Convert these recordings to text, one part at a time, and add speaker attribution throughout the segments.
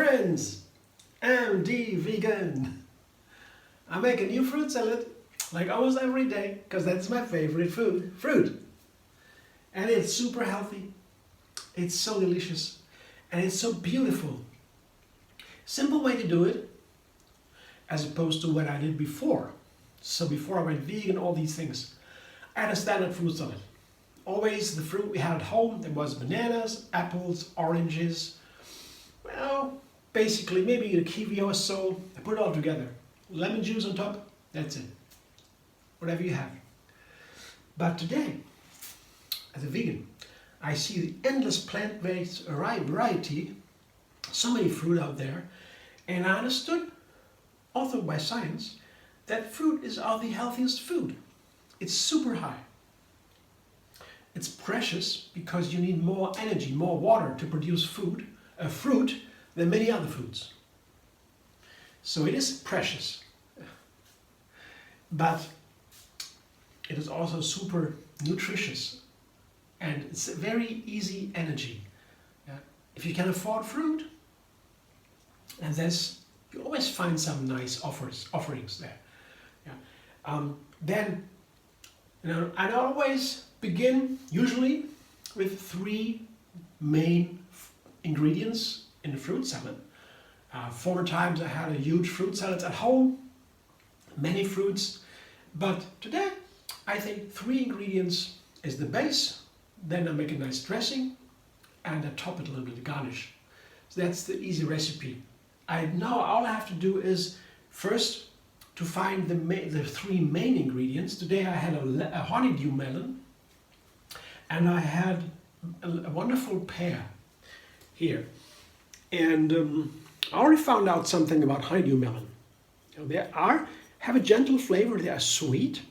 Speaker 1: friends, I'm the vegan. I make a new fruit salad like almost every day because that's my favorite food, fruit. And it's super healthy, it's so delicious, and it's so beautiful. Simple way to do it as opposed to what I did before. So before I went vegan, all these things, I had a standard fruit salad. Always the fruit we had at home, there was bananas, apples, oranges, well, basically maybe a kiwi or so. I put it all together. Lemon juice on top, that's it. Whatever you have. But today, as a vegan, I see the endless plant-based variety, so many fruit out there, and I understood, also by science, that fruit is the healthiest food. It's super high. It's precious because you need more energy, more water to produce fruit than many other foods. So it is precious. But it is also super nutritious and it's a very easy energy. If you can afford fruit, and you always find some nice offerings there. Then I always begin usually with 3 main ingredients in the fruit salad. Former times I had a huge fruit salad at home, many fruits, but today I think 3 ingredients is the base. Then I make a nice dressing and I top it a little bit, garnish. So that's the easy recipe. Now all I have to do is first to find the 3 main ingredients. Today I had a honeydew melon and I had a wonderful pear here. And I already found out something about honeydew melon. They have a gentle flavor, they are sweet,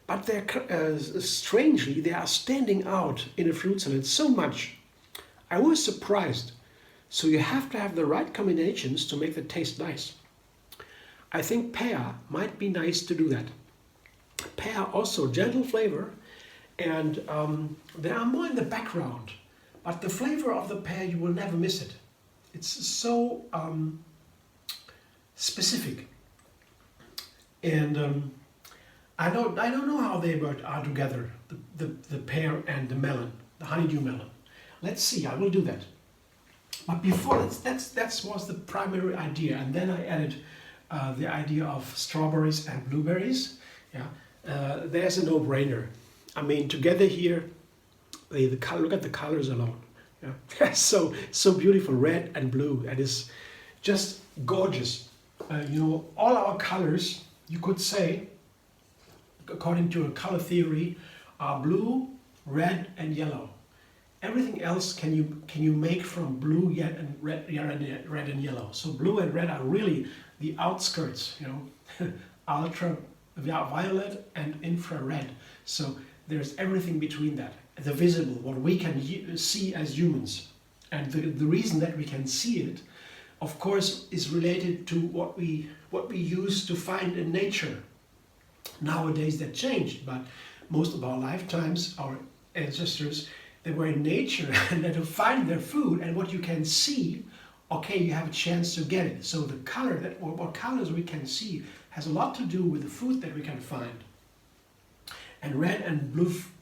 Speaker 1: but they're strangely, they are standing out in a fruit salad so much. I was surprised. So you have to have the right combinations to make the taste nice. I think pear might be nice to do that. Pear also gentle flavor, and they are more in the background, but the flavor of the pear, you will never miss it. It's so specific. And I don't know how they are together, the pear and the melon, the honeydew melon. Let's see, I will do that. But before that was the primary idea, and then I added the idea of strawberries and blueberries. There's a no-brainer. I mean, together here, look at the colors alone. So beautiful, red and blue, and it's just gorgeous. All our colors, you could say, according to a color theory, are blue, red, and yellow. Everything else can you make from blue, and red and yellow. So blue and red are really the outskirts, ultraviolet and infrared. So there's everything between that. The visible, what we can see as humans. And the reason that we can see it, of course, is related to what we use to find in nature. Nowadays that changed, but most of our lifetimes, our ancestors, they were in nature and then to find their food, and what you can see, okay, you have a chance to get it. So the color, what colors we can see has a lot to do with the food that we can find. And red and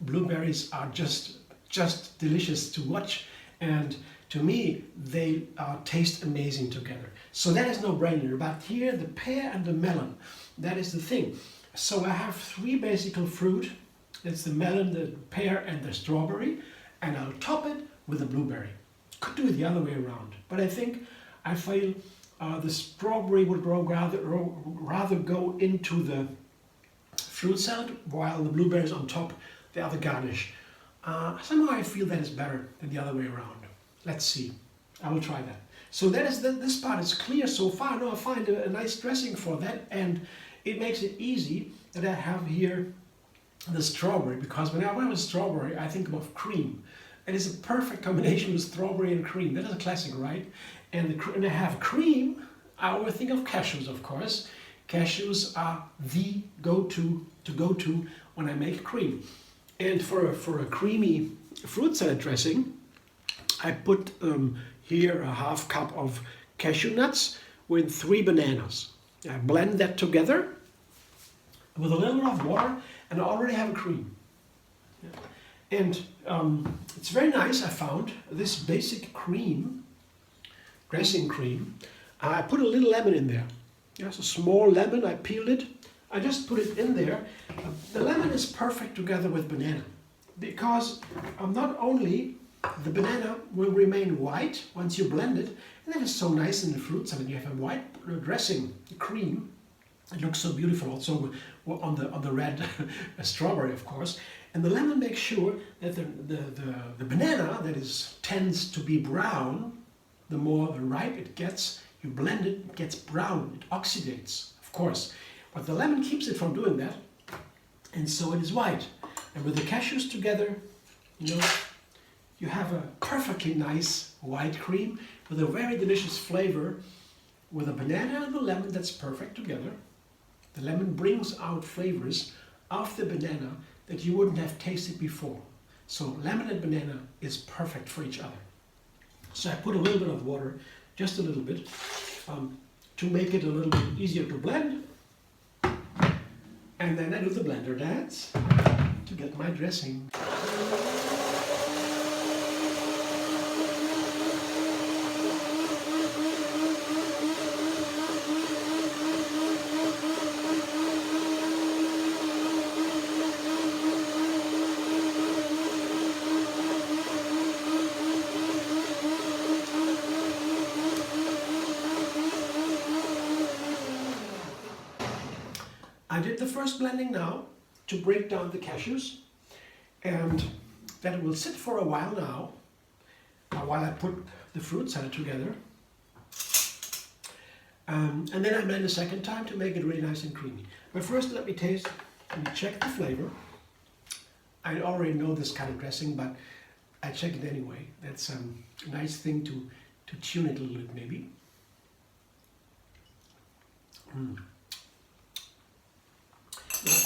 Speaker 1: blueberries are just delicious to watch, and to me they taste amazing together. So that is no brainer. But here the pear and the melon, that is the thing. So I have 3 basic fruit. That's the melon, the pear, and the strawberry. And I'll top it with a blueberry. Could do it the other way around, but I feel the strawberry would rather go into the fruit salad, while the blueberries on top, they are the garnish. Somehow I feel that is better than the other way around. Let's see. I will try that. So that is this part is clear so far. Now I find a nice dressing for that, and it makes it easy that I have here the strawberry, because when I have strawberry, I think of cream. It is a perfect combination with strawberry and cream. That is a classic, right? And I have cream, I always think of cashews, of course. Cashews are the go-to when I make cream. And for a creamy fruit salad dressing, I put here a half cup of cashew nuts with 3 bananas. I blend that together with a little bit of water and I already have a cream. Yeah. And it's very nice, I found, this basic cream, dressing cream. I put a little lemon in there. Yes, a small lemon, I peeled it. I just put it in there. The lemon is perfect together with banana because not only the banana will remain white once you blend it, and that is so nice in the fruits. I mean, you have a white dressing, cream. It looks so beautiful also on the red strawberry, of course. And the lemon makes sure that the banana that tends to be brown, the more ripe it gets, you blend it, it gets brown, it oxidates, of course. But the lemon keeps it from doing that, and so it is white. And with the cashews together, you know, you have a perfectly nice white cream with a very delicious flavor with a banana and the lemon that's perfect together. The lemon brings out flavors of the banana that you wouldn't have tasted before. So lemon and banana is perfect for each other. So I put a little bit of water, just a little bit, to make it a little bit easier to blend. And then I do the blender dance to get my dressing. I did the first blending now to break down the cashews, and that will sit for a while now, while I put the fruit salad together. And then I blend a second time to make it really nice and creamy. But first let me taste and check the flavor. I already know this kind of dressing, but I check it anyway. That's a nice thing to tune it a little bit maybe.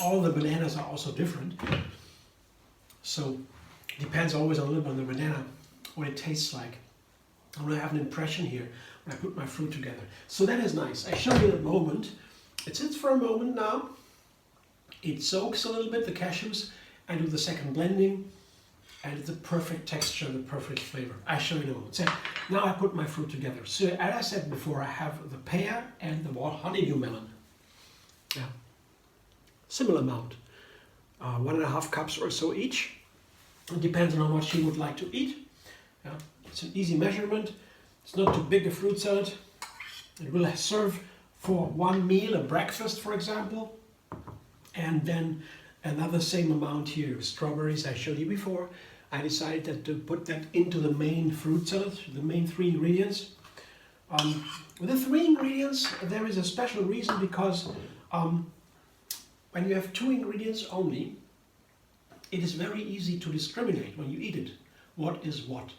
Speaker 1: All the bananas are also different, so it depends always a little bit on the banana, what it tastes like. I want to have an impression here when I put my fruit together. So that is nice. I show you in a moment. It sits for a moment now. It soaks a little bit, the cashews. I do the second blending, and it's the perfect texture, the perfect flavor. I show you in a moment. So now I put my fruit together. So as I said before, I have the pear and the honeydew melon. Yeah. Similar amount, 1.5 cups or so each. It depends on how much you would like to eat. Yeah. It's an easy measurement. It's not too big a fruit salad. It will serve for one meal, a breakfast for example. And then another same amount here, strawberries I showed you before. I decided to put that into the main fruit salad, the main 3 ingredients. With the 3 ingredients, there is a special reason because when you have 2 ingredients only, it is very easy to discriminate when you eat it. What is what?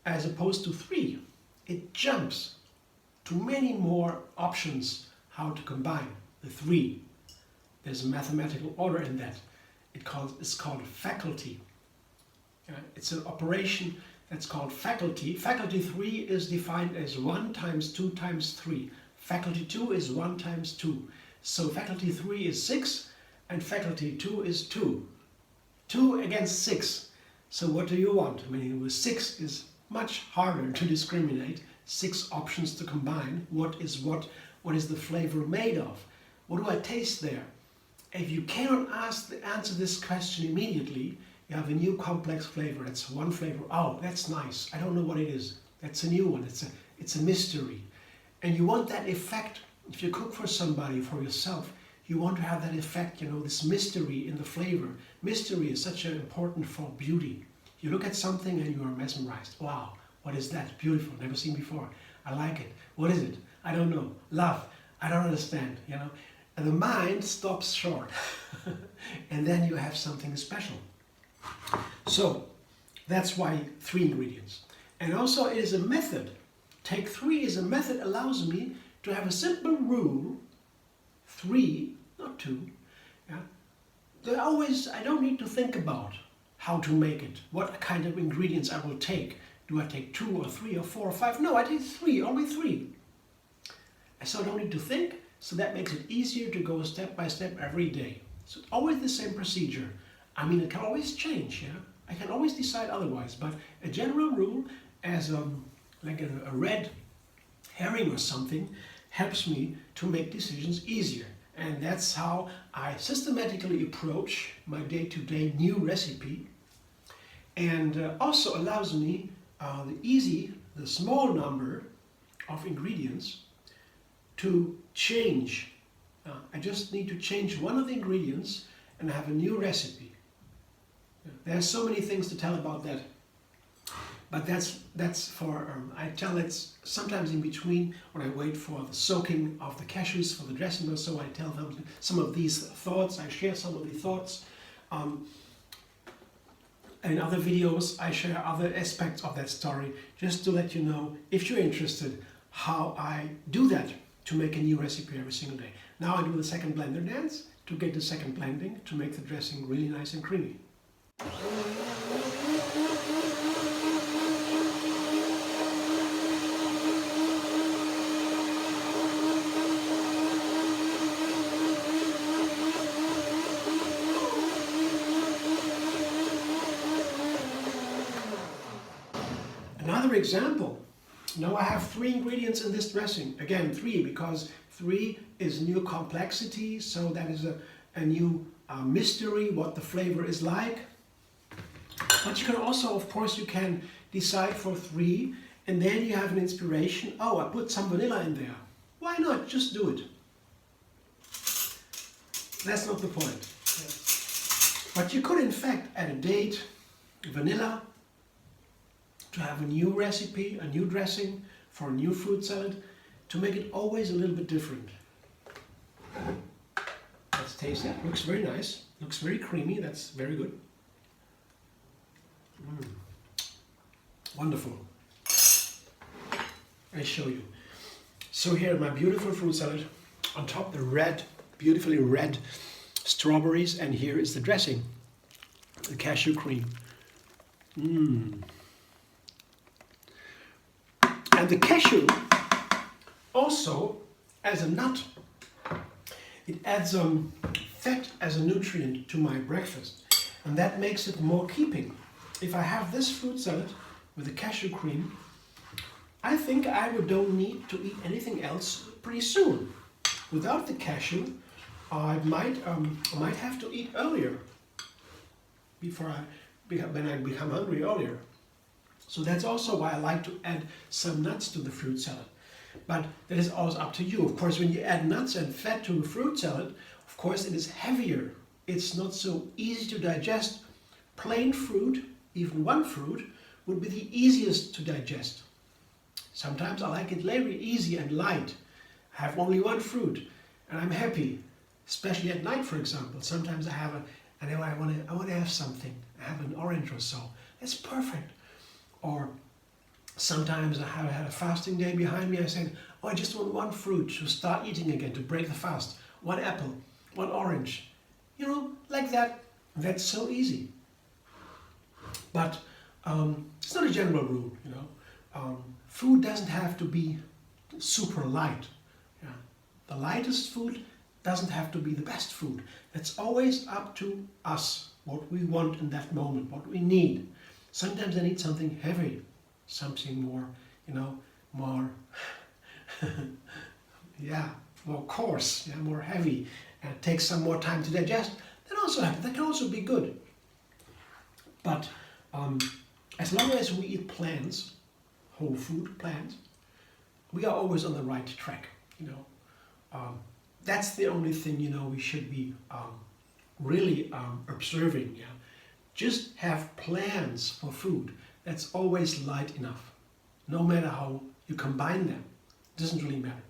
Speaker 1: As opposed to 3, it jumps to many more options how to combine the 3. There's a mathematical order in that. It's called faculty. It's an operation that's called faculty. Faculty 3 is defined as 1 times 2 times 3. Faculty 2 is 1 times 2. So faculty 3 is 6 and faculty 2 is 2. 2 against 6. So what do you want? I mean, with 6 is much harder to discriminate. 6 options to combine. What is what? What is the flavor made of? What do I taste there? If you cannot answer this question immediately, you have a new complex flavor. It's one flavor. Oh, that's nice. I don't know what it is. That's a new one. It's a mystery. And you want that effect. If you cook for somebody, for yourself, you want to have that effect, you know, this mystery in the flavor. Mystery is such an important for beauty. You look at something and you are mesmerized. Wow, what is that? Beautiful, never seen before. I like it. What is it? I don't know. Love. I don't understand, you know. And the mind stops short. And then you have something special. So, that's why 3 ingredients. And also it is a method. Take 3 is a method, allows me to have a simple rule, 3, not 2. Yeah? I don't need to think about how to make it, what kind of ingredients I will take. Do I take 2 or 3 or 4 or 5? No, I take 3, only 3. And so I don't need to think, so that makes it easier to go step by step every day. So it's always the same procedure. I mean, it can always change, yeah? I can always decide otherwise, but a general rule as like a red herring or something helps me to make decisions easier. And that's how I systematically approach my day-to-day new recipe, and also allows me the small number of ingredients to change. I just need to change one of the ingredients and I have a new recipe. There are so many things to tell about that, but that's for, I tell it sometimes in between when I wait for the soaking of the cashews for the dressing or so. I tell them some of these thoughts, I share some of the thoughts. In other videos I share other aspects of that story, just to let you know, if you're interested, how I do that to make a new recipe every single day. Now I do the second blender dance to get the second blending to make the dressing really nice and creamy. Another example. Now I have 3 ingredients in this dressing. Again, 3, because 3 is new complexity, so that is a new mystery, what the flavor is like. But you can also, of course, you can decide for 3, and then you have an inspiration. Oh, I put some vanilla in there. Why not? Just do it. That's not the point. But you could, in fact, add a date, vanilla, to have a new recipe, a new dressing for a new fruit salad, to make it always a little bit different. Let's taste it. Looks very nice. Looks very creamy. That's very good. Wonderful. I show you. So here, my beautiful fruit salad. On top, the red, beautifully red strawberries, and here is the dressing, the cashew cream. And the cashew, also as a nut, it adds fat as a nutrient to my breakfast, and that makes it more keeping. If I have this fruit salad with the cashew cream, I think I don't need to eat anything else pretty soon. Without the cashew, I might have to eat earlier, when I become hungry earlier. So that's also why I like to add some nuts to the fruit salad. But that is always up to you. Of course, when you add nuts and fat to a fruit salad, of course it is heavier. It's not so easy to digest. Plain fruit, even one fruit, would be the easiest to digest. Sometimes I like it very easy and light. I have only one fruit and I'm happy. Especially at night, for example. Sometimes I want to have something. I have an orange or so. That's perfect. Or sometimes I have had a fasting day behind me. I said, oh, I just want one fruit to start eating again, to break the fast. One apple, one orange. You know, like that. That's so easy. But it's not a general rule, you know. Food doesn't have to be super light. Yeah. The lightest food doesn't have to be the best food. It's always up to us, what we want in that moment, what we need. Sometimes I need something heavy, something more, you know, more, yeah, more coarse, yeah, more heavy, and it takes some more time to digest. That can also be good. But as long as we eat plants, whole food plants, we are always on the right track, you know. That's the only thing, you know, we should be really observing, yeah. Just have plans for food. That's always light enough. No matter how you combine them. It doesn't really matter.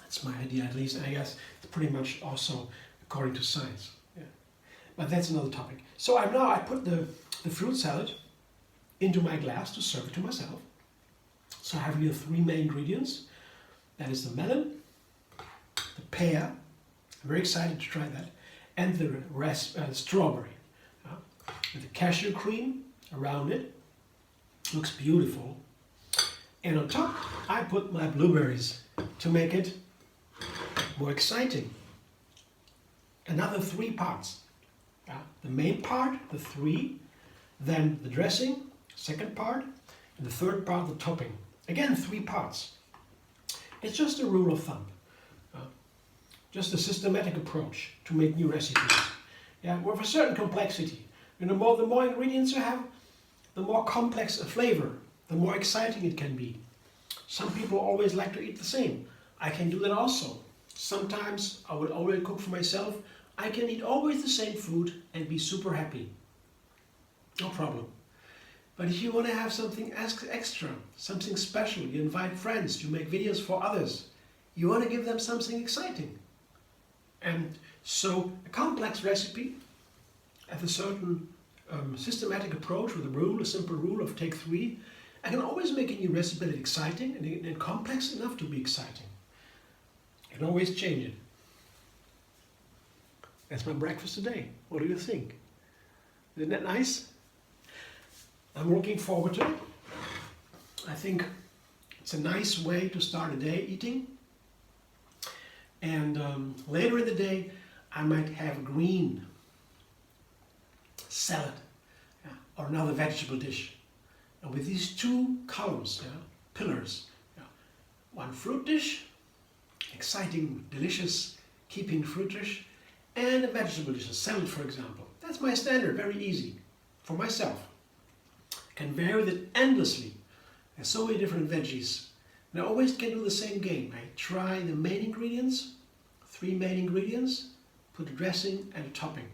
Speaker 1: That's my idea, at least. I guess it's pretty much also according to science. Yeah. But that's another topic. So I put the fruit salad into my glass to serve it to myself. So I have here 3 main ingredients. That is the melon, the pear. I'm very excited to try that. And the strawberry. With the cashew cream around it, Looks beautiful. And on top, I put my blueberries to make it more exciting. Another 3 parts. The main part, the 3, then the dressing, second part, and the third part, the topping. Again, 3 parts. It's just a rule of thumb. Just a systematic approach to make new recipes. With a certain complexity. The more ingredients you have, the more complex a flavor, the more exciting it can be. Some people always like to eat the same. I can do that also. Sometimes I will always cook for myself. I can eat always the same food and be super happy. No problem. But if you want to have something extra, something special, you invite friends, you make videos for others, you want to give them something exciting. And so a complex recipe have a certain systematic approach with a simple rule of take 3. I can always make a new recipe that's exciting and complex enough to be exciting. I can always change it. That's my breakfast today. What do you think? Isn't that nice? I'm looking forward to it. I think it's a nice way to start a day eating. And later in the day, I might have green salad or another vegetable dish. And with these 2 columns, pillars, 1 fruit dish, exciting, delicious, keeping fruit dish, and a vegetable dish, a salad for example. That's my standard, very easy for myself. I can vary it endlessly. There's so many different veggies. And I always can do the same game. I try the main ingredients, 3 main ingredients, put the dressing and the topping.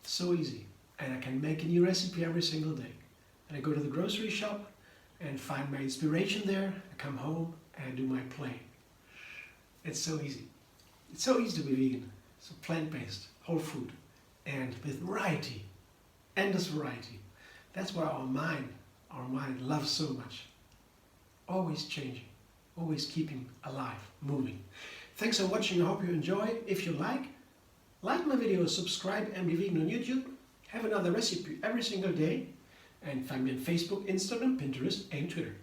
Speaker 1: So easy. And I can make a new recipe every single day. And I go to the grocery shop and find my inspiration there. I come home and do my play. It's so easy. It's so easy to be vegan. So plant-based, whole food, and with variety, endless variety. That's what our mind loves so much. Always changing, always keeping alive, moving. Thanks for watching. I hope you enjoy. If you like my videos, subscribe and be vegan on YouTube. Have another recipe every single day. And find me on Facebook, Instagram, Pinterest, and Twitter.